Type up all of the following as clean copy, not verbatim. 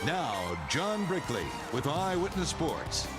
Now, John Brickley with Eyewitness Sports.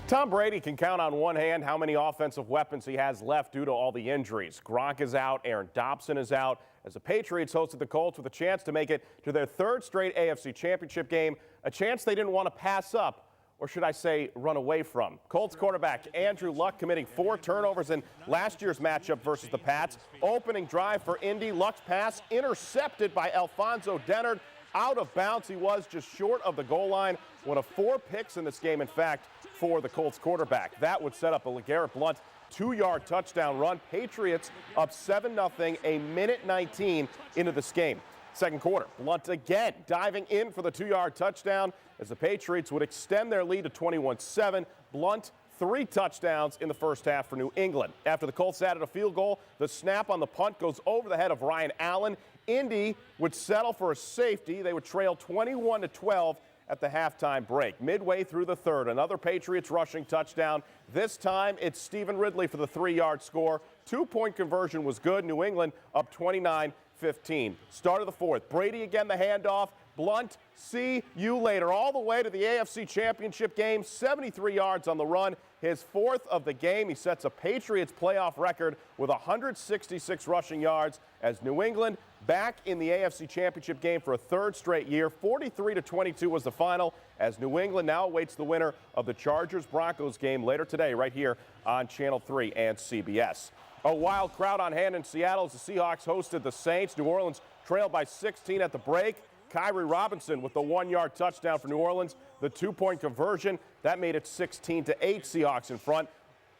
Tom Brady can count on one hand how many offensive weapons he has left due to all the injuries. Gronk is out, Aaron Dobson is out, as the Patriots hosted the Colts with a chance to make it to their third straight AFC Championship game, a chance they didn't want to pass up, or should I say run away from. Colts quarterback Andrew Luck committing 4 turnovers in last year's matchup versus the Pats. Opening drive for Indy, Luck's pass intercepted by Alfonso Dennard. Out of bounds he was, just short of the goal line. One of 4 picks in this game, in fact, for the Colts quarterback. That would set up a LeGarrette Blount 2-yard touchdown run. Patriots up 7-0, a minute 19 into this game. Second quarter, Blount again diving in for the 2-yard touchdown as the Patriots would extend their lead to 21-7. Blount 3 touchdowns in the first half for New England. After the Colts added a field goal, the snap on the punt goes over the head of Ryan Allen. Indy would settle for a safety. They would trail 21-12 at the halftime break. Midway through the third, another Patriots rushing touchdown. This time it's Stephen Ridley for the 3-yard score. 2-point conversion was good. New England up 29-15. Start of the fourth. Brady again the handoff. Blount, see you later. All the way to the AFC Championship game. 73 yards on the run. His 4th of the game. He sets a Patriots playoff record with 166 rushing yards as New England back in the AFC Championship game for a 3rd straight year. 43-22 was the final as New England now awaits the winner of the Chargers-Broncos game later today right here on Channel 3 and CBS. A wild crowd on hand in Seattle as the Seahawks hosted the Saints. New Orleans trailed by 16 at the break. Kyrie Robinson with the 1-yard touchdown for New Orleans. The 2-point conversion, that made it 16-8 Seahawks in front.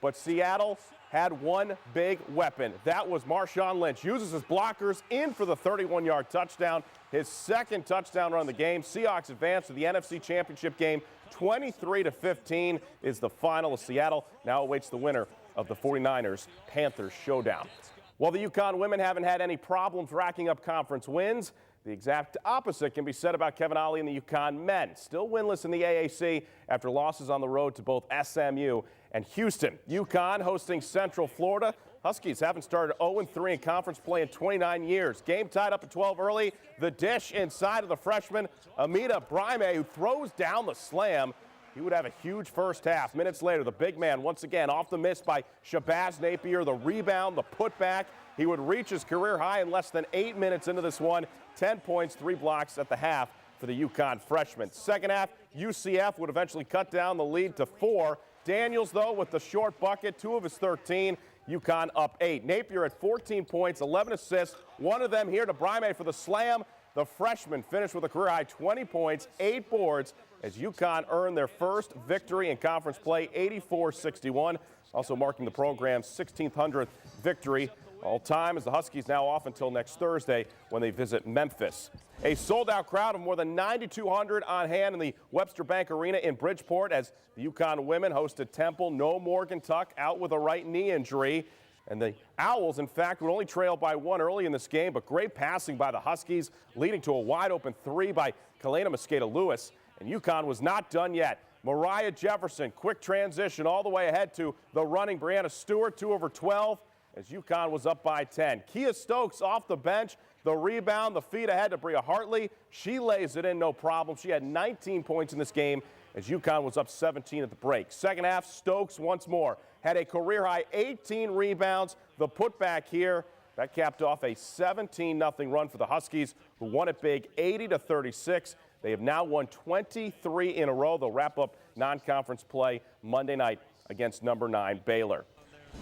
But Seattle had one big weapon. That was Marshawn Lynch. Uses his blockers in for the 31-yard touchdown. His 2nd touchdown run of the game. Seahawks advance to the NFC Championship game. 23-15 is the final. Seattle now awaits the winner of the 49ers-Panthers showdown. While the UConn women haven't had any problems racking up conference wins, the exact opposite can be said about Kevin Ollie and the UConn men. Still winless in the AAC after losses on the road to both SMU and Houston. UConn hosting Central Florida. Huskies haven't started 0-3 in conference play in 29 years. Game tied up at 12 early. The dish inside of the freshman, Amita Brime, who throws down the slam. He would have a huge first half. Minutes later, the big man once again off the miss by Shabazz Napier. The rebound, the putback. He would reach his career high in less than 8 minutes into this one. 10 points, 3 blocks at the half for the UConn freshman. Second half, UCF would eventually cut down the lead to 4. Daniels, though, with the short bucket, 2 of his 13. UConn up 8. Napier at 14 points, 11 assists. One of them here to Brime for the slam. The freshman finished with a career-high 20 points, 8 boards, as UConn earned their first victory in conference play, 84-61, also marking the program's 1,600th victory all time, as the Huskies now off until next Thursday when they visit Memphis. A sold-out crowd of more than 9,200 on hand in the Webster Bank Arena in Bridgeport as the UConn women hosted Temple. No Morgan Tuck out with a right knee injury. And the Owls, in fact, would only trail by 1 early in this game, but great passing by the Huskies, leading to a wide-open 3 by Kalena Mosqueda-Lewis. And UConn was not done yet. Mariah Jefferson, quick transition all the way ahead to the running Brianna Stewart, 2 over 12, as UConn was up by 10. Kia Stokes off the bench, the rebound, the feed ahead to Bria Hartley. She lays it in, no problem. She had 19 points in this game as UConn was up 17 at the break. Second half, Stokes once more had a career-high 18 rebounds. The putback here, that capped off a 17-0 run for the Huskies, who won it big, 80-36. They have now won 23 in a row. They'll wrap up non-conference play Monday night against number 9 Baylor.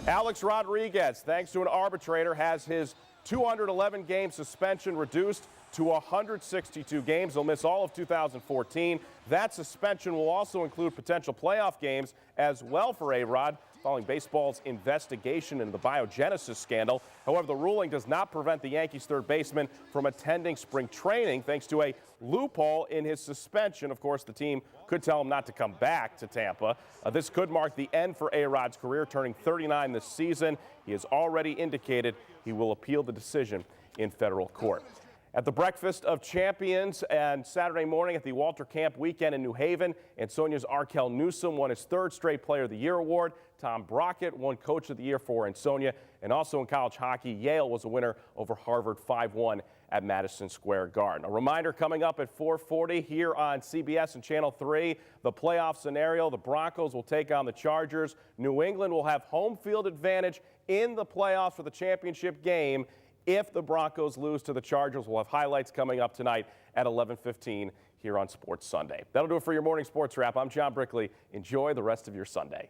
Alex Rodriguez, thanks to an arbitrator, has his 211-game suspension reduced to 162 games. He'll miss all of 2014. That suspension will also include potential playoff games as well for A-Rod, following baseball's investigation into the biogenesis scandal. However, the ruling does not prevent the Yankees' third baseman from attending spring training thanks to a loophole in his suspension. Of course, the team could tell him not to come back to Tampa. This could mark the end for A-Rod's career, turning 39 this season. He has already indicated he will appeal the decision in federal court. At the Breakfast of Champions and Saturday morning at the Walter Camp weekend in New Haven, Ansonia's Arkel Newsom won his 3rd straight Player of the Year award. Tom Brockett won Coach of the Year for Ansonia. And also in college hockey, Yale was a winner over Harvard 5-1 at Madison Square Garden. A reminder coming up at 4:40 here on CBS and Channel 3, the playoff scenario. The Broncos will take on the Chargers. New England will have home field advantage in the playoffs for the championship game. If the Broncos lose to the Chargers, we'll have highlights coming up tonight at 11:15 here on Sports Sunday. That'll do it for your morning sports wrap. I'm John Brickley. Enjoy the rest of your Sunday.